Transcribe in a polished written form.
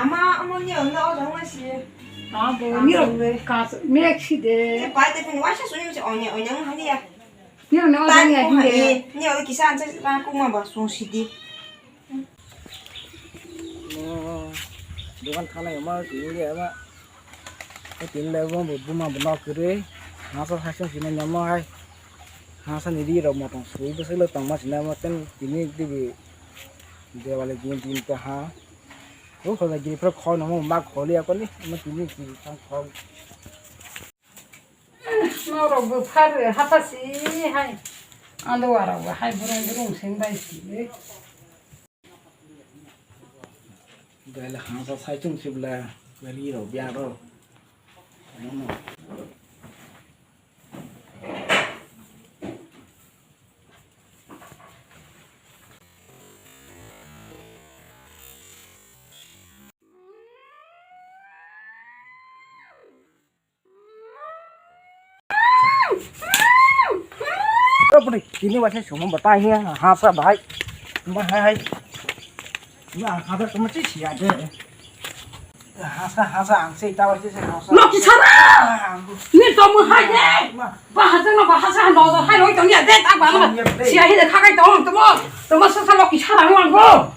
아마 어머니 어느 정말시. 아, 뭐, 니로 가서, 맥시대. bài tay phải wash xuống cho onyang onyang hả đi à? 니로 나와 Tan 다녀야 cũng 돼. hả? Nhiều cái sao chứ ra cũng mà bảo xuống xịt đi. Bukan karena emang ini emang ini level buma buna kiri, nasa hasil sini nyamuk hai, nasa ini dia mau tong suwi besar le tong mas nama ten ini di dia wala gini gini ke ha, oh kalau gini perlu kau nama mak kau lihat kau ni, emang ini gini kan kau. 너로 뭐 팔을 하파시 하이 안 도와라고 하이 부릉부릉 생바이시 Đây là hàng sao sai chung chụp là về đi rồi bia rồi, đúng không? Apa nih? Ini masih cuma bertanya, hasa baik, bahaya. Ya, hasa cuma sih aja. hasa angse tahu aja sih hasa. 너 기차라! 니 너무 하이네! 바하장나 바하장 너도 하이로 있던 게 내 딱 봐도 지하에 가가 있던 또뭐 스스로 기차라 하는 거.